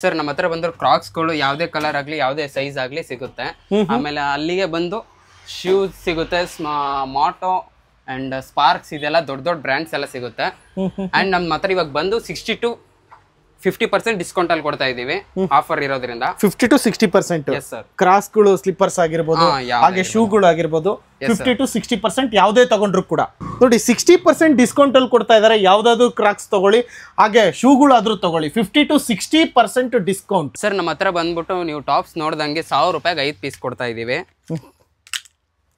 Sir ನಮ್ಮ ಹತ್ರ ಬಂದ್ರೆ ಕ್ರಾಕ್ಸ್ ಗಳು ಯಾವುದೇ ಕಲರ್ ಆಗ್ಲಿ ಯಾವುದೇ ಸೈಜ್ ಆಗ್ಲಿ ಸಿಗುತ್ತೆ. ಆಮೇಲೆ ಅಲ್ಲಿಗೆ ಬಂದು ಶೂಸ್ ಸಿಗುತ್ತೆ, ಮಾಟೋ ಅಂಡ್ ಸ್ಪಾರ್ಕ್ಸ್ ಇದೆಲ್ಲ ದೊಡ್ಡ ದೊಡ್ಡ ಬ್ರ್ಯಾಂಡ್ಸ್ ಎಲ್ಲ ಸಿಗುತ್ತೆ. ಅಂಡ್ ನಮ್ಮ ಹತ್ರ ಇವಾಗ ಬಂದು 60 to 50% ಡಿಸ್ಕೌಂಟ್ ಅಲ್ಲಿ ಕೊಡ್ತಾ ಇದೀವಿ ಆಫರ್ ಇರೋದ್ರಿಂದ. 50 to 60%. ಕ್ರಾಸ್ ಗಳು, ಸ್ಲಿಪ್ಪರ್ಸ್ ಆಗಿರ್ಬೋದು, ಹಾಗೆ ಶೂಗಳು ಆಗಿರ್ಬೋದು, 50 to 60% ಯಾವುದೇ ತಗೊಂಡ್ರು ಕೂಡ ನೋಡಿ 60% ಡಿಸ್ಕೌಂಟ್ ಅಲ್ಲಿ ಕೊಡ್ತಾ ಇದಾರೆ. ಯಾವ್ದಾದ್ರು ಕ್ರಾಕ್ಸ್ ತಗೊಳ್ಳಿ, ಹಾಗೆ ಶೂಗಳು ಆದ್ರೂ ತಗೊಳ್ಳಿ, 50 to 60% ಡಿಸ್ಕೌಂಟ್. ಸರ್ ನಮ್ಮ ಹತ್ರ ಬಂದ್ಬಿಟ್ಟು ನೀವು ಟಾಪ್ಸ್ ನೋಡ್ದಂಗೆ 1000 ರೂಪಾಯಿಗೆ 5 ಪೀಸ್ ಕೊಡ್ತಾ ಇದೀವಿ.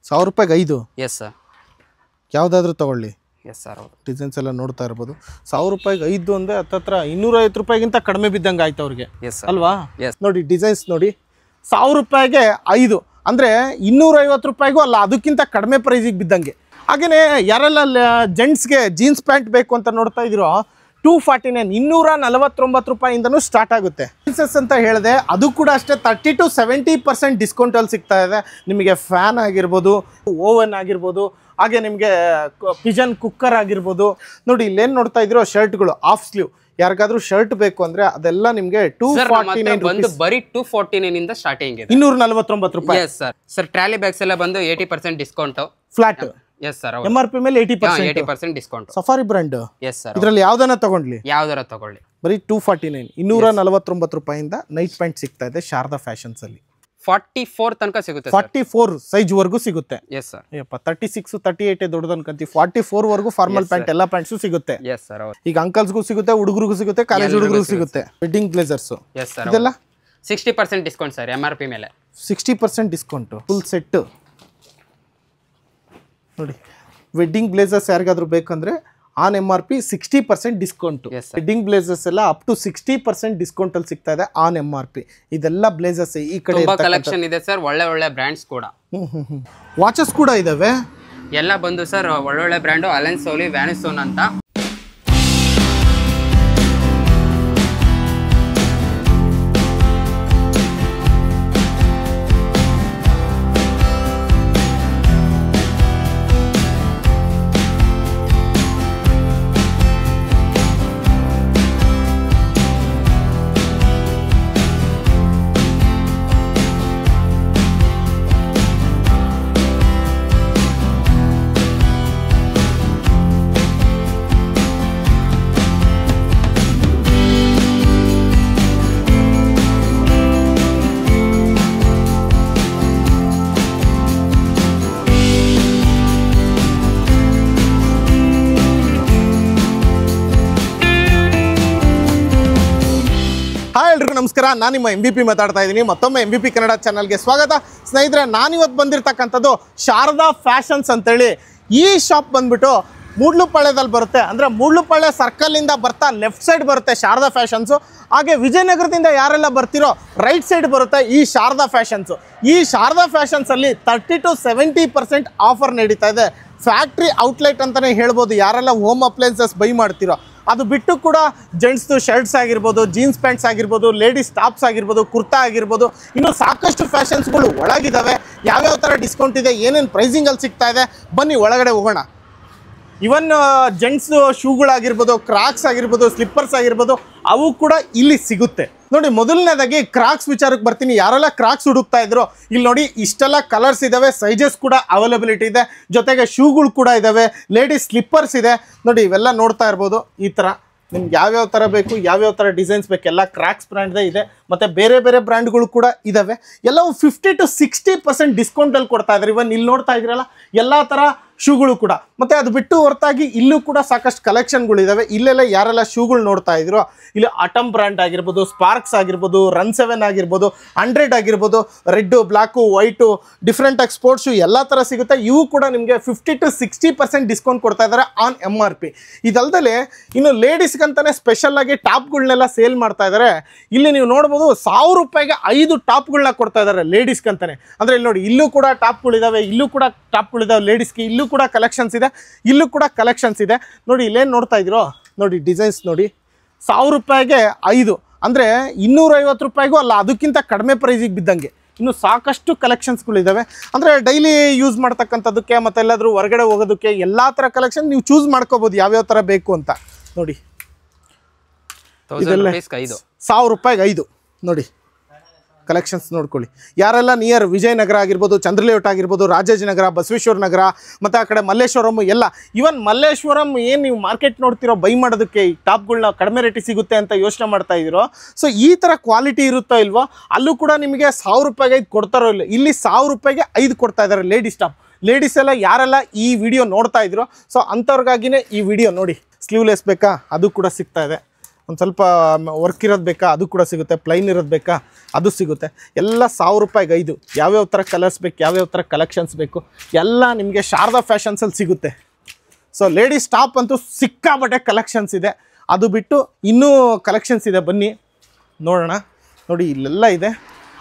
1000 ರೂಪಾಯಿಗೆ 5? Yes sir. ಯಾವ್ದಾದ್ರು ತಗೊಳ್ಳಿ. Yes sir. ಡಿಸೈನ್ಸ್ ಎಲ್ಲ ನೋಡ್ತಾ ಇರ್ಬೋದು. 1000 ರೂಪಾಯಿಗೆ 5 ಅಂದ್ರೆ ಹತ್ತತ್ರ 250 ರೂಪಾಯಿಗಿಂತ ಕಡಿಮೆ ಬಿದ್ದಂಗೆ ಆಯ್ತು ಅವ್ರಿಗೆ, ಅಲ್ವಾ? ನೋಡಿ ಡಿಸೈನ್ಸ್ ನೋಡಿ, 1000 ರೂಪಾಯಿಗೆ 5 ಅಂದ್ರೆ 250 ರೂಪಾಯಿಗೂ ಅಲ್ಲ, ಅದಕ್ಕಿಂತ ಕಡಿಮೆ ಪ್ರೈಸಿಗೆ ಬಿದ್ದಂಗೆ. ಹಾಗೇನೆ ಯಾರೆಲ್ಲ ಜೆಂಟ್ಸ್ಗೆ ಜೀನ್ಸ್ ಪ್ಯಾಂಟ್ ಬೇಕು ಅಂತ ನೋಡ್ತಾ ಇದ್ರು, 249 249 ರೂಪಾಯಿಂದನೂ ಸ್ಟಾರ್ಟ್ ಆಗುತ್ತೆ. ಜೀನ್ಸಸ್ ಅಂತ ಹೇಳಿದೆ, ಅದು ಕೂಡ ಅಷ್ಟೇ 30 to 70% ಡಿಸ್ಕೌಂಟ್ ಅಲ್ಲಿ ಸಿಗ್ತಾ ಇದೆ. ನಿಮಗೆ ಫ್ಯಾನ್ ಆಗಿರ್ಬೋದು, ಓವನ್ ಆಗಿರ್ಬೋದು, ಹಾಗೆ ನಿಮಗೆ ಪಿಜನ್ ಕುಕ್ಕರ್ ಆಗಿರ್ಬೋದು. ನೋಡಿ ಇಲ್ಲೇನು ನೋಡ್ತಾ ಇದ್ರು, ಶರ್ಟ್ಗಳು ಹಾಫ್ ಸ್ಲೀವ್. ಯಾರಿಗಾದ್ರೂ ಶರ್ಟ್ ಬೇಕು ಅಂದ್ರೆ ಅದೆಲ್ಲ ನಿಮಗೆ 249 ಬಂದು ಬರೀ 249 ಇಂದ ಸ್ಟಾರ್ಟಿಂಗ್ ಇದೆ, 249 ರೂಪಾಯಿ. Yes sir. Sir trolley bags ಎಲ್ಲ ಬಂದು 80% discount flat. Yes sir. MRP ಮೇಲೆ 80% discount. Safari brand. Yes sir. ಇದರಲ್ಲಿ ಯಾವ್ದನ್ನ ತಗೊಂಡ್ಲಿ, ಯಾವ್ದಾರ ತಗೊಳ್ಳಿ, ಬರೀ 249 249 ರೂಪಾಯಿಂದ ನೈಟ್ ಪ್ಯಾಂಟ್ ಸಿಗ್ತಾ ಇದೆ ಶಾರದಾ ಫ್ಯಾಷನ್ಸ್ ಅಲ್ಲಿ. 44 ತನಕ ಸಿಗುತ್ತೆ. 44 ಸೈಜ್ ವರ್ಗೂ ಸಿಗುತ್ತೆ. Yes sir. 36 38 ದೊಡ್ಡದು ಅನ್ಕಂತೀವಿ, 44 ವರ್ಗೂ ಫಾರ್ಮಲ್ ಪ್ಯಾಂಟ್ ಎಲ್ಲ ಪ್ಯಾಂಟ್ಸು ಸಿಗುತ್ತೆ. Yes sir. ಈಗ ಅಂಕಲ್ಸ್ಗೂ ಸಿಗುತ್ತೆ, ಹುಡುಗರಿಗೂ ಸಿಗುತ್ತೆ, ಕಾಲೇಜ್ ಹುಡುಗರಿಗೂ ಸಿಗುತ್ತೆ. Wedding blazers. S sir. ಇದೆಲ್ಲ 60% ಡಿಸ್ಕೌಂಟ್ ಸರ್, MRP ಮೇಲೆ 60% ಡಿಸ್ಕೌಂಟ್, ಫುಲ್ ಸೆಟ್ ನೋಡಿ. ವೆಡ್ಡಿಂಗ್ ಬ್ಲೇಸರ್ಸ್ ಯಾರಿಗಾದ್ರೂ ಬೇಕಂದ್ರೆ on MRP 60% discount. Wedding blazers ಎಲ್ಲ ಅಪ್ ಟು 60% ಡಿಸ್ಕೌಂಟ್ ಅಲ್ಲಿ ಸಿಗ್ತಾ ಇದೆ ಆನ್ MRP. ಇದೆಲ್ಲ ಬ್ಲೇಸರ್ಸ್ ಈ ಕಡೆ ಕಲೆಕ್ಷನ್ ಇದೆ ಸರ್, ಒಳ್ಳೆ ಬ್ರ್ಯಾಂಡ್ಸ್ ಕೂಡ. ವಾಚಸ್ ಕೂಡ ಇದಾವೆ. ಎಲ್ಲ ಬಂದು ಸರ್ ಒಳ್ಳೊಳ್ಳೆ ಬ್ರ್ಯಾಂಡು, ಅಲೆನ್ ಸೋಲಿ, ವ್ಯಾನಿಸೋನ್ ಅಂತ. ಎಲ್ರಿಗೂ ನಮಸ್ಕಾರ, ನಾನು ನಿಮ್ಮ MVP ಮಾತಾಡ್ತಾ ಇದ್ದೀನಿ. ಮತ್ತೊಮ್ಮೆ MVP ಕನ್ನಡ ಚಾನಲ್ಗೆ ಸ್ವಾಗತ. ಸ್ನೇಹಿತರೆ, ನಾನಿವತ್ತು ಬಂದಿರತಕ್ಕಂಥದ್ದು ಶಾರದಾ ಫ್ಯಾಷನ್ಸ್ ಅಂತೇಳಿ. ಈ ಶಾಪ್ ಬಂದ್ಬಿಟ್ಟು ಮೂಡ್ಲುಪಾಳ್ಯದಲ್ಲಿ ಬರುತ್ತೆ. ಅಂದರೆ ಮೂಡ್ಲುಪಾಳ್ಯ ಸರ್ಕಲಿಂದ ಬರ್ತಾ ಲೆಫ್ಟ್ ಸೈಡ್ ಬರುತ್ತೆ ಶಾರದಾ ಫ್ಯಾಷನ್ಸು. ಹಾಗೆ ವಿಜಯನಗರದಿಂದ ಯಾರೆಲ್ಲ ಬರ್ತಿರೋ ರೈಟ್ ಸೈಡ್ ಬರುತ್ತೆ ಈ ಶಾರದಾ ಫ್ಯಾಷನ್ಸು. ಈ ಶಾರದಾ ಫ್ಯಾಷನ್ಸಲ್ಲಿ 30 to 70% ಆಫರ್ ನಡೀತಾ ಇದೆ. ಫ್ಯಾಕ್ಟ್ರಿ ಔಟ್ಲೆಟ್ ಅಂತಲೇ ಹೇಳ್ಬೋದು. ಯಾರೆಲ್ಲ ಹೋಮ್ ಅಪ್ಲೈನ್ಸಸ್ ಬೈ ಮಾಡ್ತಿರೋ, ಅದು ಬಿಟ್ಟು ಕೂಡ ಜೆಂಟ್ಸ್ದು ಶರ್ಟ್ಸ್ ಆಗಿರ್ಬೋದು, ಜೀನ್ಸ್ ಪ್ಯಾಂಟ್ಸ್ ಆಗಿರ್ಬೋದು, ಲೇಡೀಸ್ ಟಾಪ್ಸ್ ಆಗಿರ್ಬೋದು, ಕುರ್ತಾ ಆಗಿರ್ಬೋದು, ಇನ್ನು ಸಾಕಷ್ಟು ಫ್ಯಾಷನ್ಸ್ಗಳು ಒಳಗಿದ್ದಾವೆ. ಯಾವ್ಯಾವ ಥರ ಡಿಸ್ಕೌಂಟ್ ಇದೆ, ಏನೇನು ಪ್ರೈಸಿಂಗಲ್ಲಿ ಸಿಗ್ತಾ ಇದೆ, ಬನ್ನಿ ಒಳಗಡೆ ಹೋಗೋಣ. ಇವನ್ ಜೆಂಟ್ಸ್ ಶೂಗಳಾಗಿರ್ಬೋದು, ಕ್ರಾಕ್ಸ್ ಆಗಿರ್ಬೋದು, ಸ್ಲಿಪ್ಪರ್ಸ್ ಆಗಿರ್ಬೋದು, ಅವು ಕೂಡ ಇಲ್ಲಿ ಸಿಗುತ್ತೆ. ನೋಡಿ ಮೊದಲನೇದಾಗಿ ಕ್ರಾಕ್ಸ್ ವಿಚಾರಕ್ಕೆ ಬರ್ತೀನಿ. ಯಾರೆಲ್ಲ ಕ್ರಾಕ್ಸ್ ಹುಡುಕ್ತಾ ಇದ್ರು, ಇಲ್ಲಿ ನೋಡಿ ಇಷ್ಟೆಲ್ಲ ಕಲರ್ಸ್ ಇದಾವೆ, ಸೈಜಸ್ ಕೂಡ ಅವೈಲಬಿಲಿಟಿ ಇದೆ, ಜೊತೆಗೆ ಶೂಗಳು ಕೂಡ ಇದಾವೆ, ಲೇಡೀಸ್ ಸ್ಲಿಪ್ಪರ್ಸ್ ಇದೆ. ನೋಡಿ ಇವೆಲ್ಲ ನೋಡ್ತಾ ಇರ್ಬೋದು. ಈ ಥರ ನಿಮ್ಗೆ ಯಾವ್ಯಾವ ಥರ ಬೇಕು, ಯಾವ್ಯಾವ ಥರ ಡಿಸೈನ್ಸ್ ಬೇಕು, ಎಲ್ಲ ಕ್ರಾಕ್ಸ್ ಬ್ರ್ಯಾಂಡ್ದೇ ಇದೆ. ಮತ್ತು ಬೇರೆ ಬೇರೆ ಬ್ರ್ಯಾಂಡ್ಗಳು ಕೂಡ ಇದ್ದಾವೆ. ಎಲ್ಲವೂ 50 to 60% ಡಿಸ್ಕೌಂಟಲ್ಲಿ ಕೊಡ್ತಾ ಇದ್ದಾರೆ. ಇವನ್ ಇಲ್ಲಿ ನೋಡ್ತಾ ಇದ್ರಲ್ಲ, ಎಲ್ಲ ಥರ ಶೂಗಳು ಕೂಡ. ಮತ್ತು ಅದು ಬಿಟ್ಟು ಹೊರತಾಗಿ ಇಲ್ಲೂ ಕೂಡ ಸಾಕಷ್ಟು ಕಲೆಕ್ಷನ್ಗಳಿದ್ದಾವೆ. ಇಲ್ಲೆಲ್ಲ ಯಾರೆಲ್ಲ ಶೂಗಳು ನೋಡ್ತಾ ಇದ್ರು, ಇಲ್ಲಿ ಆಟಮ್ ಬ್ರ್ಯಾಂಡ್ ಆಗಿರ್ಬೋದು, ಸ್ಪಾರ್ಕ್ಸ್ ಆಗಿರ್ಬೋದು, ರನ್ 7 ಆಗಿರ್ಬೋದು, 100 ಆಗಿರ್ಬೋದು, ರೆಡ್ಡು, ಬ್ಲ್ಯಾಕು, ವೈಟು, ಡಿಫ್ರೆಂಟಾಗಿ ಸ್ಪೋರ್ಟ್ಸ್ ಶೂ ಎಲ್ಲ ಥರ ಸಿಗುತ್ತೆ. ಇವು ಕೂಡ ನಿಮಗೆ 50 to 60% ಡಿಸ್ಕೌಂಟ್ ಕೊಡ್ತಾ ಇದ್ದಾರೆ ಆನ್ MRP. ಇದಲ್ದಲೆ ಇನ್ನು ಲೇಡೀಸ್ಗಂತಾನೆ ಸ್ಪೆಷಲ್ಲಾಗಿ ಟಾಪ್ಗಳನ್ನೆಲ್ಲ ಸೇಲ್ ಮಾಡ್ತಾ ಇದ್ದಾರೆ. ಇಲ್ಲಿ ನೀವು ನೋಡ್ಬೋದು 1000 ರೂಪಾಯಿಗೆ 5 ಟಾಪ್ಗಳನ್ನ ಕೊಡ್ತಾ ಇದ್ದಾರೆ ಲೇಡೀಸ್ಗಂತಾನೆ. ಅಂದರೆ ಇಲ್ಲಿ ನೋಡಿ, ಇಲ್ಲೂ ಕೂಡ ಟಾಪ್ಗಳಿದ್ದಾವೆ, ಇಲ್ಲೂ ಕೂಡ ಟಾಪ್ಗಳಿದ್ದಾವೆ ಲೇಡೀಸ್ಗೆ. ಇಲ್ಲೂ ಕೂಡ ಕಲೆಕ್ಷನ್ಸ್ ಇದೆ, ಇಲ್ಲೂ ಕೂಡ ಕಲೆಕ್ಷನ್ಸ್ ಇದೆ. ನೋಡಿ ಇಲ್ಲೇನು ನೋಡ್ತಾ ಇದ್ದೀರೋ, ನೋಡಿ ಡಿಸೈನ್ಸ್ ನೋಡಿ, 1000 ರೂಪಾಯಿಗೆ 5 ಅಂದರೆ 250 ರೂಪಾಯಿಗೂ ಅಲ್ಲ, ಅದಕ್ಕಿಂತ ಕಡಿಮೆ ಪ್ರೈಸಿಗೆ ಬಿದ್ದಂಗೆ. ಇನ್ನು ಸಾಕಷ್ಟು ಕಲೆಕ್ಷನ್ಸ್ಗಳಿದ್ದಾವೆ. ಅಂದರೆ ಡೈಲಿ ಯೂಸ್ ಮಾಡ್ತಕ್ಕಂಥದ್ದಕ್ಕೆ ಮತ್ತು ಎಲ್ಲಾದರೂ ಹೊರಗಡೆ ಹೋಗೋದಕ್ಕೆ ಎಲ್ಲ ಥರ ಕಲೆಕ್ಷನ್ ನೀವು ಚೂಸ್ ಮಾಡ್ಕೋಬೋದು, ಯಾವ್ಯಾವ ಥರ ಬೇಕು ಅಂತ. ನೋಡಿ ಇದೆಲ್ಲ ₹1000 5 ನೋಡಿ ಕಲೆಕ್ಷನ್ಸ್ ನೋಡ್ಕೊಳ್ಳಿ. ಯಾರೆಲ್ಲ ನಿಯರ್ ವಿಜಯನಗರ ಆಗಿರ್ಬೋದು, ಚಂದ್ರಲೇಔಟ್ ಆಗಿರ್ಬೋದು, ರಾಜಾಜಿನಗರ, ಬಸವೇಶ್ವರ ನಗರ, ಮತ್ತು ಆ ಕಡೆ ಮಲ್ಲೇಶ್ವರಂ ಎಲ್ಲ, ಇವನ್ ಮಲ್ಲೇಶ್ವರಂ ಏನು ನೀವು ಮಾರ್ಕೆಟ್ ನೋಡ್ತಿರೋ ಬೈ ಮಾಡೋದಕ್ಕೆ ಈ ಟಾಪ್ಗಳನ್ನ ಕಡಿಮೆ ರೇಟಿಗೆ ಸಿಗುತ್ತೆ ಅಂತ ಯೋಚನೆ ಮಾಡ್ತಾ ಇದ್ದೀರೋ, ಸೊ ಈ ಥರ ಕ್ವಾಲಿಟಿ ಇರುತ್ತೋ ಇಲ್ವೋ, ಅಲ್ಲೂ ಕೂಡ ನಿಮಗೆ ₹1000 5 ಕೊಡ್ತಾರೋ ಇಲ್ಲ, ಇಲ್ಲಿ ₹1000 5 ಕೊಡ್ತಾ ಇದ್ದಾರೆ ಲೇಡೀಸ್ ಟಾಪ್. ಲೇಡೀಸ್ ಎಲ್ಲ ಯಾರೆಲ್ಲ ಈ ವಿಡಿಯೋ ನೋಡ್ತಾ ಇದ್ರು, ಸೊ ಅಂಥವ್ರಿಗಾಗಿನೇ ಈ ವಿಡಿಯೋ ನೋಡಿ. ಸ್ಲೀವ್ಲೆಸ್ ಬೇಕಾ ಅದು ಕೂಡ ಸಿಗ್ತಾ ಇದೆ, ಒಂದು ಸ್ವಲ್ಪ ವರ್ಕ್ ಇರೋದು ಬೇಕಾ ಅದು ಕೂಡ ಸಿಗುತ್ತೆ, ಪ್ಲೈನ್ ಇರೋದು ಬೇಕಾ ಅದು ಸಿಗುತ್ತೆ. ಎಲ್ಲ ₹1000 5. ಯಾವ್ಯಾವ ಥರ ಕಲರ್ಸ್ ಬೇಕು, ಯಾವ್ಯಾವ ಥರ ಕಲೆಕ್ಷನ್ಸ್ ಬೇಕು ಎಲ್ಲ ನಿಮಗೆ ಶಾರದಾ ಫ್ಯಾಷನ್ಸಲ್ಲಿ ಸಿಗುತ್ತೆ. ಸೊ ಲೇಡೀಸ್ ಟಾಪ್ ಅಂತೂ ಸಿಕ್ಕಾಬಟ್ಟೆ ಕಲೆಕ್ಷನ್ಸ್ ಇದೆ. ಅದು ಬಿಟ್ಟು ಇನ್ನೂ ಕಲೆಕ್ಷನ್ಸ್ ಇದೆ, ಬನ್ನಿ ನೋಡೋಣ. ನೋಡಿ ಇಲ್ಲೆಲ್ಲ ಇದೆ.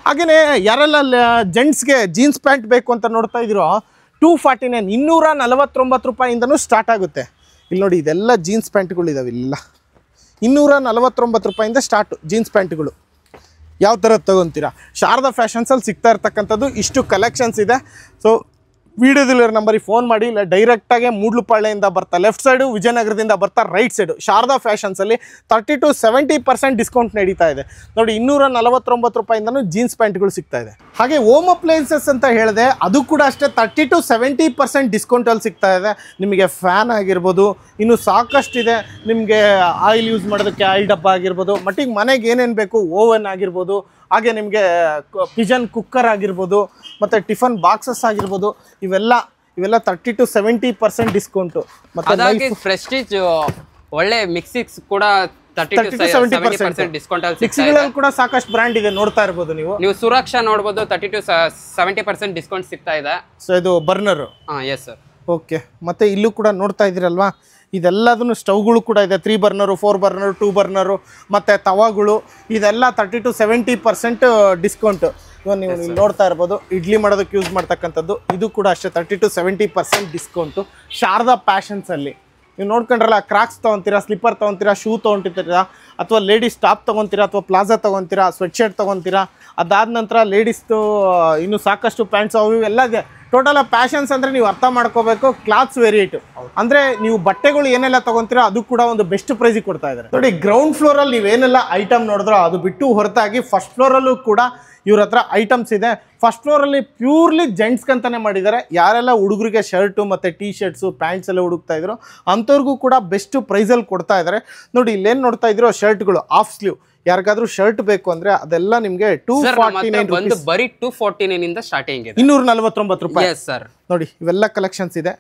ಹಾಗೆಯೇ ಯಾರೆಲ್ಲ ಜೆಂಟ್ಸ್ಗೆ ಜೀನ್ಸ್ ಪ್ಯಾಂಟ್ ಬೇಕು ಅಂತ ನೋಡ್ತಾ ಇದ್ದೀರೋ, $249 ₹249 ಸ್ಟಾರ್ಟ್ ಆಗುತ್ತೆ. ಇಲ್ಲಿ ನೋಡಿ ಇದೆಲ್ಲ ಜೀನ್ಸ್ ಪ್ಯಾಂಟ್ಗಳಿದ್ದಾವೆ. ಇಲ್ಲ $249 ಸ್ಟಾರ್ಟು ಜೀನ್ಸ್ ಪ್ಯಾಂಟ್ಗಳು. ಯಾವ ಥರದ್ದು ತೊಗೊತೀರಾ, ಶಾರದಾ ಫ್ಯಾಷನ್ಸಲ್ಲಿ ಸಿಗ್ತಾ ಇರ್ತಕ್ಕಂಥದ್ದು ಇಷ್ಟು ಕಲೆಕ್ಷನ್ಸ್ ಇದೆ. ಸೊ ವಿಡಿಯೋದಲ್ಲಿರೋ ನಂಬರಿಗೆ ಫೋನ್ ಮಾಡಿ, ಇಲ್ಲ ಡೈರೆಕ್ಟಾಗಿ ಮೂಡ್ಲುಪಾಳ್ಯದಿಂದ ಬರ್ತಾ ಲೆಫ್ಟ್ ಸೈಡು, ವಿಜಯನಗರದಿಂದ ಬರ್ತಾ ರೈಟ್ ಸೈಡು ಶಾರದಾ ಫ್ಯಾಷನ್ಸಲ್ಲಿ 30 to 70% ಡಿಸ್ಕೌಂಟ್ ನಡೀತಾ ಇದೆ. ನೋಡಿ $249 ಜೀನ್ಸ್ ಪ್ಯಾಂಟ್ಗಳು ಸಿಗ್ತಾ ಇದೆ. ಹಾಗೆ ಹೋಮ್ ಅಪ್ಲೈನ್ಸಸ್ ಅಂತ ಹೇಳಿದೆ, ಅದು ಕೂಡ ಅಷ್ಟೇ 30 to 70% ಡಿಸ್ಕೌಂಟಲ್ಲಿ ಸಿಗ್ತಾ ಇದೆ. ನಿಮಗೆ ಫ್ಯಾನ್ ಆಗಿರ್ಬೋದು, ಇನ್ನು ಸಾಕಷ್ಟಿದೆ. ನಿಮಗೆ ಆಯಿಲ್ ಯೂಸ್ ಮಾಡೋದಕ್ಕೆ ಆಯಿಲ್ ಡಬ್ಬ ಆಗಿರ್ಬೋದು, ಮಟ್ಟಿಗೆ ಮನೆಗೆ ಏನೇನು ಬೇಕು, ಓವನ್ ಆಗಿರ್ಬೋದು, ಹಾಗೆ ನಿಮಗೆ ಪಿಜನ್ ಕುಕ್ಕರ್ ಆಗಿರ್ಬೋದು, ಮತ್ತು ಟಿಫನ್ ಬಾಕ್ಸಸ್ ಆಗಿರ್ಬೋದು, ಇವೆಲ್ಲ 30 to 70% ಡಿಸ್ಕೌಂಟು. ಮತ್ತು ಪ್ರೆಸ್ಟೀಜ್ ಒಳ್ಳೆ ಮಿಕ್ಸಿಕ್ಸ್ ಕೂಡ 30 to 70% ಡಿಸ್ಕೌಂಟ್ ಅಲ್ಲಿ ಮಿಕ್ಸಿಗಳಲ್ಲಿ ಕೂಡ ಸಾಕಷ್ಟು ಬ್ರ್ಯಾಂಡ್ ಇದೆ, ನೋಡ್ತಾ ಇರ್ಬೋದು ನೀವು ಸುರಕ್ಷಾ ನೋಡ್ಬೋದು, 30 to 70% ಡಿಸ್ಕೌಂಟ್ ಸಿಗ್ತಾ ಇದೆ. ಸೊ ಇದು ಬರ್ನರು. Yes sir. ಓಕೆ. ಮತ್ತು ಇಲ್ಲೂ ಕೂಡ ನೋಡ್ತಾ ಇದ್ದೀರಲ್ವಾ, ಇದೆಲ್ಲದನ್ನು ಸ್ಟವ್ಗಳು ಕೂಡ ಇದೆ. 3 ಬರ್ನರು, 4 ಬರ್ನರು, 2 ಬರ್ನರು, ಮತ್ತು ತವಾಗಳು, ಇದೆಲ್ಲ 30 to 70% ಡಿಸ್ಕೌಂಟು. ಇವಾಗ ನೀವು ನೋಡ್ತಾ ಇರ್ಬೋದು, ಇಡ್ಲಿ ಮಾಡೋದಕ್ಕೆ ಯೂಸ್ ಮಾಡ್ತಕ್ಕಂಥದ್ದು ಇದು ಕೂಡ ಅಷ್ಟೇ 30 to 70% ಡಿಸ್ಕೌಂಟು ಶಾರದಾ ಫ್ಯಾಷನ್ಸಲ್ಲಿ. ನೀವು ನೋಡ್ಕೊಂಡ್ರಲ್ಲ, ಕ್ರಾಕ್ಸ್ ತೊಗೊತೀರಾ, ಸ್ಲಿಪ್ಪರ್ ತೊಗೊತೀರಾ, ಶೂ ತೊಗೊತಿರ್ತೀರಾ, ಅಥವಾ ಲೇಡೀಸ್ ಟಾಪ್ ತೊಗೊತೀರಾ, ಅಥವಾ ಪ್ಲಾಜಾ ತೊಗೊತೀರಾ, ಸ್ವೆಟ್ ಶರ್ಟ್ ತೊಗೊತೀರಾ. ಅದಾದ ನಂತರ ಲೇಡೀಸ್ದು ಇನ್ನೂ ಸಾಕಷ್ಟು ಪ್ಯಾಂಟ್ಸ್ ಅವು ಇವೆಲ್ಲ ಇದೆ. ಟೋಟಲ್ ಫ್ಯಾಷನ್ಸ್ ಅಂದರೆ ನೀವು ಅರ್ಥ ಮಾಡ್ಕೋಬೇಕು, ಕ್ಲಾತ್ಸ್ ವೇರಿಯೇಟ್ ಅಂದರೆ ನೀವು ಬಟ್ಟೆಗಳು ಏನೆಲ್ಲ ತೊಗೊತೀರಾ ಅದು ಕೂಡ ಒಂದು ಬೆಸ್ಟ್ ಪ್ರೈಸಿಗೆ ಕೊಡ್ತಾ ಇದ್ದಾರೆ. ನೋಡಿ ಗ್ರೌಂಡ್ ಫ್ಲೋರಲ್ಲಿ ನೀವೇನೆಲ್ಲ ಐಟಮ್ ನೋಡಿದ್ರೋ ಅದು ಬಿಟ್ಟು ಹೊರತಾಗಿ ಫಸ್ಟ್ ಫ್ಲೋರಲ್ಲೂ ಕೂಡ ಇವ್ರ ಹತ್ರ ಐಟಮ್ಸ್ ಇದೆ. ಫಸ್ಟ್ ಫ್ಲೋರಲ್ಲಿ ಪ್ಯೂರ್ಲಿ ಜೆಂಟ್ಸ್ಗಂತಾನೆ ಮಾಡಿದ್ದಾರೆ. ಯಾರೆಲ್ಲ ಹುಡುಗರಿಗೆ ಶರ್ಟು ಮತ್ತು ಟೀ ಶರ್ಟ್ಸು, ಪ್ಯಾಂಟ್ಸ್ ಎಲ್ಲ ಹುಡುಕ್ತಾ ಇದ್ರು ಅಂಥವ್ರಿಗೂ ಕೂಡ ಬೆಸ್ಟ್ ಪ್ರೈಸಲ್ಲಿ ಕೊಡ್ತಾ ಇದ್ದಾರೆ. ನೋಡಿ ಇಲ್ಲೇನು ನೋಡ್ತಾ ಇದ್ರು, ಶರ್ಟ್ಗಳು ಆಫ್ ಸ್ಲೀವ್. ಯಾರಿಗಾದ್ರೂ ಶರ್ಟ್ ಬೇಕು ಅಂದ್ರೆ ಅದೆಲ್ಲ ನಿಮಗೆ ಬಂದು ಬರೀ 249 ಇಂದ ಸ್ಟಾರ್ಟಿಂಗ್ ಇದೆ, ₹249. Yes sir. ನೋಡಿ ಇವೆಲ್ಲ ಕಲೆಕ್ಷನ್ಸ್ ಇದೆ.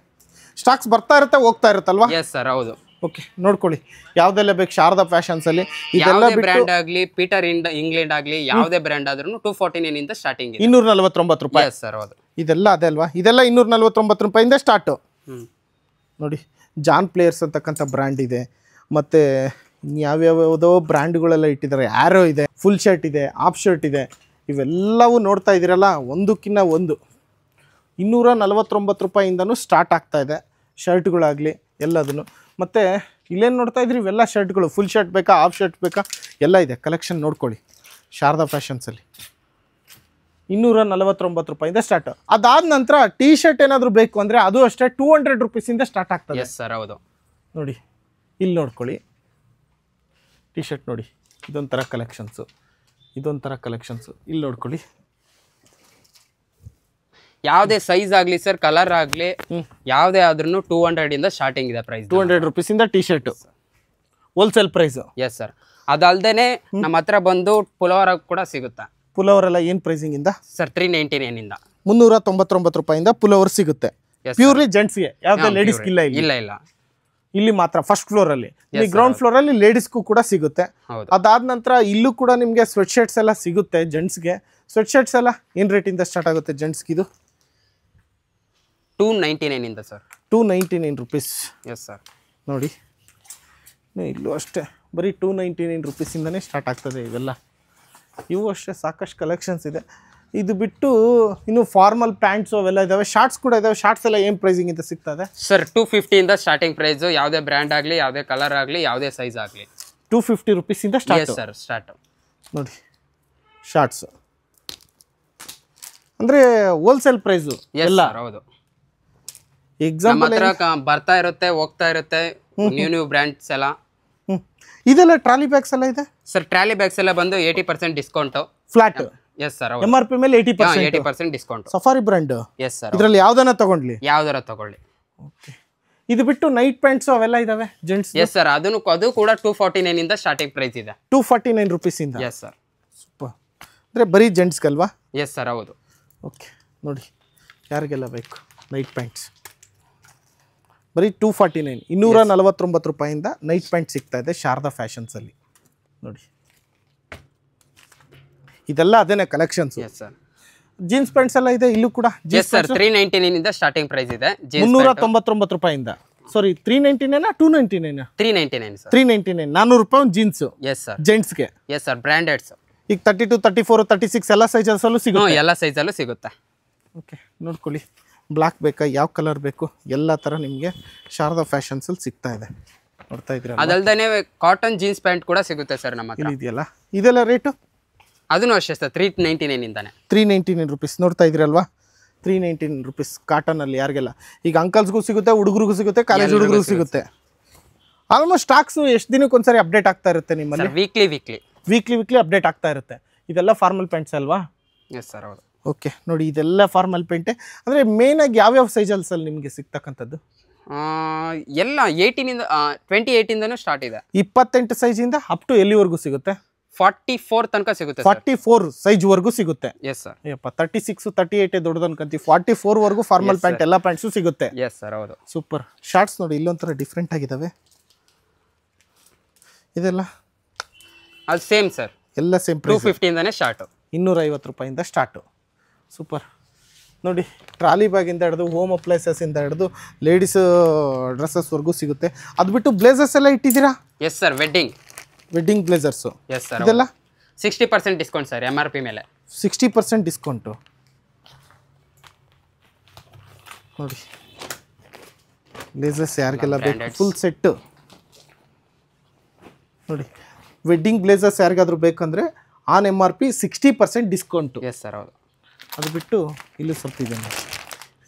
ಸ್ಟಾಕ್ಸ್ ಬರ್ತಾ ಇರುತ್ತೆ, ಹೋಗ್ತಾ ಇರುತ್ತಲ್ವಾ? ಎಸ್ ಸರ್, ಹೌದು. ಓಕೆ, ನೋಡ್ಕೊಳ್ಳಿ ಯಾವ್ದೆಲ್ಲ ಬೇಕು ಶಾರದಾ ಫ್ಯಾಷನ್ಸ್ ಅಲ್ಲಿ. ಇದೆಲ್ಲ ಬ್ರ್ಯಾಂಡ್ ಆಗ್ಲಿ, ಪೀಟರ್ ಇಂಗ್ಲೆಂಡ್ ಆಗ್ಲಿ, ಯಾವುದೇ ಬ್ರ್ಯಾಂಡ್ ಆದ್ರೂ 249 ಇಂದ ಸ್ಟಾರ್ಟಿಂಗ್ ಇದೆ, ₹249. ಎಸ್ ಸರ್, ಹೌದು. ಇದೆಲ್ಲ ಅದೇ ಅಲ್ವಾ? ಇದೆಲ್ಲ ₹249 ಸ್ಟಾರ್ಟು. ನೋಡಿ ಜಾನ್ ಪ್ಲೇಯರ್ಸ್ ಅಂತಕ್ಕಂಥ ಬ್ರ್ಯಾಂಡ್ ಇದೆ, ಮತ್ತೆ ಯಾವ್ಯಾವುದೋ ಬ್ರ್ಯಾಂಡ್ಗಳೆಲ್ಲ ಇಟ್ಟಿದ್ದಾರೆ. ಆ್ಯರೋ ಇದೆ, ಫುಲ್ ಶರ್ಟ್ ಇದೆ, ಹಾಫ್ ಶರ್ಟ್ ಇದೆ. ಇವೆಲ್ಲವೂ ನೋಡ್ತಾ ಇದ್ದೀರಲ್ಲ, ಒಂದಕ್ಕಿಂತ ಒಂದು ₹249 ಸ್ಟಾರ್ಟ್ ಆಗ್ತಾ ಇದೆ ಶರ್ಟ್ಗಳಾಗಲಿ ಎಲ್ಲದನ್ನು. ಮತ್ತು ಇಲ್ಲೇನು ನೋಡ್ತಾ ಇದ್ರಿ, ಇವೆಲ್ಲ ಶರ್ಟ್ಗಳು. ಫುಲ್ ಶರ್ಟ್ ಬೇಕಾ, ಹಾಫ್ ಶರ್ಟ್ ಬೇಕಾ, ಎಲ್ಲ ಇದೆ. ಕಲೆಕ್ಷನ್ ನೋಡ್ಕೊಳ್ಳಿ ಶಾರದಾ ಫ್ಯಾಷನ್ಸಲ್ಲಿ. ₹249 ಸ್ಟಾರ್ಟ್. ಅದಾದ ನಂತರ ಟೀ ಶರ್ಟ್ ಏನಾದರೂ ಬೇಕು ಅಂದರೆ ಅದು ಅಷ್ಟೇ ₹200 ಸ್ಟಾರ್ಟ್ ಆಗ್ತದೆ. ಎಸ್ ಸರ್, ಹೌದು. ನೋಡಿ ಇಲ್ಲಿ ನೋಡ್ಕೊಳ್ಳಿ, ಟೀ ಶರ್ಟ್ ನೋಡಿ, ಇದೊಂಥರ ಕಲೆಕ್ಷನ್ಸು, ಇದೊಂಥರ ಕಲೆಕ್ಷನ್ಸು. ಇಲ್ಲಿ ನೋಡ್ಕೊಳ್ಳಿ, ಯಾವುದೇ ಸೈಜ್ ಆಗಲಿ ಸರ್, ಕಲರ್ ಆಗಲಿ, ಯಾವುದೇ ಆದ್ರೂ 200 ಇಂದ ಸ್ಟಾರ್ಟಿಂಗ್ ಇದೆ price. ₹200 T shirt wholesale price. Yes sir. ಅದಲ್ದೇನೆ ನಮ್ಮ ಹತ್ರ ಬಂದು ಪುಲವರ್ ಕೂಡ ಸಿಗುತ್ತೆ. ಪುಲವರ್ ಎಲ್ಲ ಏನು ಪ್ರೈಸಿಂಗ್ ಇಂದ ಸರ್? 399 ಇಂದ ₹399 ಪುಲವರ್ ಸಿಗುತ್ತೆ. ಪ್ಯೂರ್ಲಿ ಜೆಂಟ್ಸ್ಗೆ, ಯಾವುದೇ ಲೇಡೀಸ್ಗೆ ಇಲ್ಲ. ಇಲ್ಲ ಇಲ್ಲ, ಇಲ್ಲಿ ಮಾತ್ರ ಫಸ್ಟ್ ಫ್ಲೋರಲ್ಲಿ. ಗ್ರೌಂಡ್ ಫ್ಲೋರಲ್ಲಿ ಲೇಡೀಸ್ಗೂ ಕೂಡ ಸಿಗುತ್ತೆ. ಅದಾದ ನಂತರ ಇಲ್ಲೂ ಕೂಡ ನಿಮಗೆ ಸ್ವೆಟ್ ಶರ್ಟ್ಸ್ ಎಲ್ಲ ಸಿಗುತ್ತೆ ಜೆಂಟ್ಸ್ಗೆ. ಸ್ವೆಟ್ ಶರ್ಟ್ಸ್ ಎಲ್ಲ ಏನು ರೇಟಿಂದ ಸ್ಟಾರ್ಟ್ ಆಗುತ್ತೆ ಜೆಂಟ್ಸ್ಗೆ? ಇದು $299 ಇಂದ ಸರ್. ₹299. Yes sir. ನೋಡಿ ಇಲ್ಲೂ ಅಷ್ಟೇ ಬರೀ ₹299 ಇಂದನೇ ಸ್ಟಾರ್ಟ್ ಆಗ್ತದೆ ಇವೆಲ್ಲ. ಇವು ಅಷ್ಟೇ ಸಾಕಷ್ಟು ಕಲೆಕ್ಷನ್ಸ್ ಇದೆ. ಇದು ಬಿಟ್ಟು ಇನ್ನು ಫಾರ್ಮಲ್ ಪ್ಯಾಂಟ್ಸು ಅವೆಲ್ಲ ಇದಾವೆ, ಶಾರ್ಟ್ಸ್ ಕೂಡ ಇದಾವೆ. ಶಾರ್ಟ್ಸ್ ಎಲ್ಲ ಏನು ಪ್ರೈಸಿಂಗ್ ಅಂತ ಸಿಗ್ತದೆ ಸರ್? 250 ಇಂದ ಸ್ಟಾರ್ಟಿಂಗ್ ಪ್ರೈಸು. ಯಾವುದೇ ಬ್ರ್ಯಾಂಡ್ ಆಗಲಿ, ಯಾವುದೇ ಕಲರ್ ಆಗಲಿ, ಯಾವುದೇ ಸೈಜ್ ಆಗಲಿ ₹250 ಇಂದ ಸ್ಟಾರ್ಟ್. Sir, start. ನೋಡಿ ಶಾರ್ಟ್ಸ್ ಅಂದರೆ ಹೋಲ್ಸೇಲ್ ಪ್ರೈಸು ಎಲ್ಲ. ಹೌದು. ಎಕ್ಸಾಂಪಲ್ ಬರ್ತಾ ಇರುತ್ತೆ, ಹೋಗ್ತಾ ಇರುತ್ತೆ ನ್ಯೂ ಬ್ರ್ಯಾಂಡ್ಸ್ ಎಲ್ಲ. ಇದೆಲ್ಲ ಟ್ರಾಲಿ ಬ್ಯಾಗ್ಸ್ ಎಲ್ಲ ಇದೆ ಸರ್ ಟ್ರಾಲಿ ಬ್ಯಾಗ್ಸ್ ಎಲ್ಲ ಬಂದು 80% discount. Flat yes sir. MRP ಮೇಲೆ 80%. 80% discount. Safari brand. Yes sir. ಇದರಲ್ಲಿ ಯಾವ್ದನ್ನ ತಗೊಂಡ್ಲಿ? ಯಾವ್ದಾರ ತಗೊಳ್ಳಿ. ಓಕೆ. ಇದು ಬಿಟ್ಟು ನೈಟ್ ಪ್ಯಾಂಟ್ಸ್ ಅವೆಲ್ಲ ಇದಾವೆ ಜೆಂಟ್ಸ್? Yes sir. ಅದು ಕೂಡ 249 ಇಂದ ಸ್ಟಾರ್ಟಿಂಗ್ ಪ್ರೈಸ್ ಇದೆ. 249 rupees ಇಂದ. Yes sir. ಸೂಪರ್. ಅಂದ್ರೆ ಬರೀ ಜೆಂಟ್ಸ್ಗಲ್ವಾ? ಎಸ್ ಸರ್ ಹೌದು. ಓಕೆ ನೋಡಿ ಯಾರಿಗೆಲ್ಲ ಬೇಕು ನೈಟ್ ಪ್ಯಾಂಟ್ಸ್ ಬರೀ 249 249 ರೂಪಾಯಿಂದ ನೈಟ್ ಪ್ಯಾಂಟ್ ಸಿಗ್ತಾ ಇದೆ ಶಾರದಾ ಫ್ಯಾಷನ್ಸಲ್ಲಿ ನೋಡಿ. ಇದೆಲ್ಲ ಅದೇನೆ collections. Yes sir. Jeans pants ಎಲ್ಲ ಇದೆ ಇಲ್ಲೂ ಕೂಡ. Yes sir. 399 ಇಂದ ಸ್ಟಾರ್ಟಿಂಗ್ ಪ್ರೈಸ್ ಇದೆ. 399 ರೂಪಾಯಿಂದ. ಸಾರಿ 399 299? 399 ಸರ್. 399 400 ರೂಪಾಯಿ ಒಂದು ಜೀನ್ಸ್. Yes sir. ಜೆಂಟ್ಸ್ಗೆ. Yes sir. ಬ್ರ್ಯಾಂಡೆಡ್ಸ್. ಈಗ 32 34 36 ಎಲ್ಲ ಸೈಜಸಲ್ಲೂ ಸಿಗುತ್ತೆ. ಎಲ್ಲ ಸೈಜಲ್ಲೂ ಸಿಗುತ್ತೆ. ಓಕೆ ನೋಡ್ಕೊಳ್ಳಿ. ಬ್ಲ್ಯಾಕ್ ಬೇಕಾ ಯಾವ ಕಲರ್ ಬೇಕು ಎಲ್ಲ ಥರ ನಿಮಗೆ ಶಾರದಾ ಫ್ಯಾಷನ್ಸಲ್ಲಿ ಸಿಗ್ತಾ ಇದೆ. ನೋಡ್ತಾ ಇದ್ದೀರಾ? ಅದಲ್ದೇ ಕಾಟನ್ ಜೀನ್ಸ್ ಪ್ಯಾಂಟ್ ಕೂಡ ಸಿಗುತ್ತೆ ಸರ್ ನಮ್ಮ ಹತ್ರ. ಇದೆಯಲ್ಲ ಇದೆಲ್ಲ ರೇಟು? ಅದನ್ನು ಅಷ್ಟೇ ಸರ್. 399 ಇಂದಾನೆ. 399 ರೂಪೀಸ್. ನೋಡ್ತಾ ಇದ್ದೀರಲ್ವಾ? 399 ರೂಪೀಸ್ ಕಾಟನಲ್ಲಿ ಯಾರಿಗೆಲ್ಲ. ಈಗ ಅಂಕಲ್ಸ್ಗೂ ಸಿಗುತ್ತೆ, ಹುಡುಗರಿಗೂ ಸಿಗುತ್ತೆ, ಕಾಲೇಜ್ ಹುಡುಗರಿಗೂ ಸಿಗುತ್ತೆ. ಆಲ್ಮೋಸ್ಟ್ ಸ್ಟಾಕ್ಸು ಎಷ್ಟು ದಿನಕ್ಕೆ ಒಂದ್ಸರಿ ಅಪ್ಡೇಟ್ ಆಗ್ತಾ ಇರುತ್ತೆ ನಿಮ್ಮಲ್ಲಿ? ವೀಕ್ಲಿ ಅಪ್ಡೇಟ್ ಆಗ್ತಾ ಇರುತ್ತೆ. ಇದೆಲ್ಲ ಫಾರ್ಮಲ್ ಪ್ಯಾಂಟ್ಸ್ ಅಲ್ವಾ? ಎಸ್ ಸರ್ ಹೌದು. ಓಕೆ ನೋಡಿ ಇದೆಲ್ಲ ಫಾರ್ಮಲ್ ಪ್ಯಾಂಟೆ. ಅಂದರೆ ಮೇಯ್ನಾಗಿ ಯಾವ್ಯಾವ ಸೈಜಲ್ಸಲ್ಲಿ ನಿಮಗೆ ಸಿಗ್ತಕ್ಕಂಥದ್ದು? ಎಲ್ಲ 28 ಇಂದನೂ ಸ್ಟಾರ್ಟ್ ಇದೆ. 28 ಸೈಜಿಂದ ಅಪ್ ಟು ಎಲ್ಲಿವರೆಗೂ ಸಿಗುತ್ತೆ? 44 ತನಕ ಸಿಗುತ್ತೆ. 44 ಸೈಜ್ವರೆಗೂ ಸಿಗುತ್ತೆ. Yes sir. ಅಯ್ಯಪ್ಪ 36 38 ದೊಡ್ಡದು ಅನ್ಕೊಂತೀವಿ. 44 ವರೆಗೂ ಫಾರ್ಮಲ್ ಪ್ಯಾಂಟ್ ಎಲ್ಲ ಪ್ಯಾಂಟ್ಸು ಸಿಗುತ್ತೆ. ಎಸ್ ಸರ್ ಹೌದು. ಸೂಪರ್. ಶಾರ್ಟ್ಸ್ ನೋಡಿ ಇಲ್ಲೊಂಥರ ಡಿಫ್ರೆಂಟ್ ಆಗಿದ್ದಾವೆ. ಇದೆಲ್ಲ ಅದು ಸೇಮ್ ಸರ್. ಎಲ್ಲ ಸೇಮ್ ಪ್ರೈಸ್. 250 ಇಂದಾನೆ ಸ್ಟಾರ್ಟು. 250 ರೂಪಾಯಿಂದ ಸ್ಟಾರ್ಟು. ಸೂಪರ್. ನೋಡಿ ಟ್ರಾಲಿ ಬ್ಯಾಗಿಂದ ಹಿಡಿದು ಹೋಮ್ ಅಪ್ಲೈಸಸ್ಸಿಂದ ಹಿಡಿದು ಲೇಡೀಸ್ ಡ್ರೆಸ್ಸಸ್ವರೆಗೂ ಸಿಗುತ್ತೆ. ಅದು ಬಿಟ್ಟು ಬ್ಲೇಸರ್ಸ್ ಎಲ್ಲ ಇಟ್ಟಿದ್ದೀರಾ? Yes sir. Wedding blazers. Yes sir. ಇದೆಲ್ಲ 60% ಡಿಸ್ಕೌಂಟ್ ಸರ್. MRP ಮೇಲೆ 60% ಡಿಸ್ಕೌಂಟು. ನೋಡಿ ಬ್ಲೇಸರ್ಸ್ ಯಾರಿಗೆಲ್ಲ ಬೇಕು ಫುಲ್ ಸೆಟ್ಟು ನೋಡಿ. ವೆಡ್ಡಿಂಗ್ ಬ್ಲೇಸರ್ಸ್ ಯಾರಿಗಾದ್ರೂ ಬೇಕಂದರೆ on MRP 60% discount. S sir ಹೌದು. ಅದು ಬಿಟ್ಟು ಇಲ್ಲೂ ಸ್ವಲ್ಪ ಇದೆ ನೋಡಿ.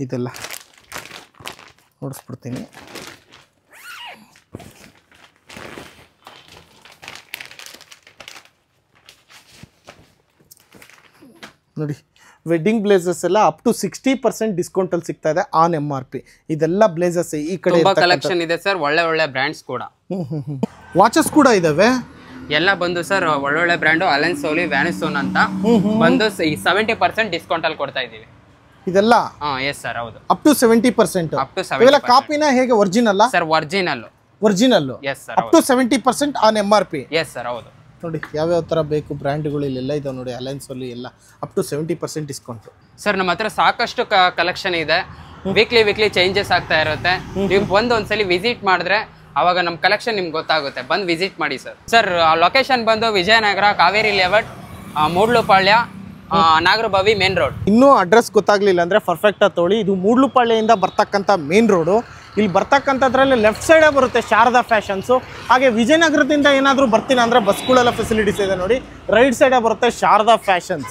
ಇದೆಲ್ಲ ನೋಡಿಸ್ಬಿಡ್ತೀನಿ. ನೋಡಿ ವೆಡ್ಡಿಂಗ್ ಬ್ಲೇಸರ್ಸ್ ಎಲ್ಲ ಅಪ್ ಟು 60% ಡಿಸ್ಕೌಂಟಲ್ಲಿ ಸಿಗ್ತಾ ಇದೆ ಆನ್ MRP. ಇದೆಲ್ಲ ಬ್ಲೇಸರ್ಸ್ ಈ ಕಡೆ ಕಲೆಕ್ಷನ್ ಇದೆ ಸರ್. ಒಳ್ಳೆ ಬ್ರ್ಯಾಂಡ್ಸ್ ಕೂಡ. ವಾಚಸ್ ಕೂಡ ಇದಾವೆ. ಎಲ್ಲ ಬಂದು ಸರ್ ಒಳ್ಳೊಳ್ಳೆ ಬ್ರ್ಯಾಂಡು. ಅಲೆನ್ ಸೋಲಿ, ವ್ಯಾನಿಸೋನ್ ಅಂತ ಬಂದು 70% ಡಿಸ್ಕೌಂಟ್ ಅಲ್ಲಿ ಕೊಡ್ತಾ ಇದೀವಿ. ಇದೆಲ್ಲ ಎಸ್ ಸರ್ ಹೌದು. Up to 70%. ಇವೆಲ್ಲ ಕಾಪಿನ ಹೇಗೆ original sir? Original. Yes sir. Up to 70% on MRP. Yes sir ಹೌದು. ನೋಡಿ ಯಾವ್ಯಾವ ಥರ ಬೇಕು ಬ್ರ್ಯಾಂಡ್ಗಳು ಇಲ್ಲೆಲ್ಲ ಇದಾವೆ ನೋಡಿ. ಅಲೈನ್ಸ್ ಅಲ್ಲಿ ಎಲ್ಲ ಅಪ್ ಟು 70% ಡಿಸ್ಕೌಂಟ್. ಸರ್ ನಮ್ಮ ಹತ್ರ ಸಾಕಷ್ಟು ಕಲೆಕ್ಷನ್ ಇದೆ. ವೀಕ್ಲಿ ಚೇಂಜಸ್ ಆಗ್ತಾ ಇರುತ್ತೆ. ನೀವು ಬಂದು ಒಂದ್ಸಲಿ ವಿಸಿಟ್ ಮಾಡಿದ್ರೆ ಅವಾಗ ನಮ್ಮ ಕಲೆಕ್ಷನ್ ನಿಮ್ಗೆ ಗೊತ್ತಾಗುತ್ತೆ. ಬಂದು ವಿಸಿಟ್ ಮಾಡಿ ಸರ್. ಸರ್ ಲೊಕೇಶನ್ ಬಂದು Vijayanagar, Kaveri layout, Moodalapalya, Nagarabhavi main road. ಇನ್ನೂ ಅಡ್ರೆಸ್ ಗೊತ್ತಾಗ್ಲಿಲ್ಲ ಅಂದರೆ ಪರ್ಫೆಕ್ಟಾಗಿ ತೊಗೊಳ್ಳಿ. ಇದು ಮೂಡ್ಲುಪಾಳ್ಯದಿಂದ ಬರ್ತಕ್ಕಂಥ ಮೇನ್ ರೋಡು. ಇಲ್ಲಿ ಬರ್ತಕ್ಕಂಥದ್ರಲ್ಲಿ ಲೆಫ್ಟ್ ಸೈಡೇ ಬರುತ್ತೆ ಶಾರದಾ ಫ್ಯಾಷನ್ಸು. ಹಾಗೆ ವಿಜಯನಗರದಿಂದ ಏನಾದರೂ ಬರ್ತೀನಿ ಅಂದರೆ ಬಸ್ಗಳೆಲ್ಲ ಫೆಸಿಲಿಟೀಸ್ ಇದೆ ನೋಡಿ. ರೈಟ್ ಸೈಡೇ ಬರುತ್ತೆ ಶಾರದಾ ಫ್ಯಾಷನ್ಸ್.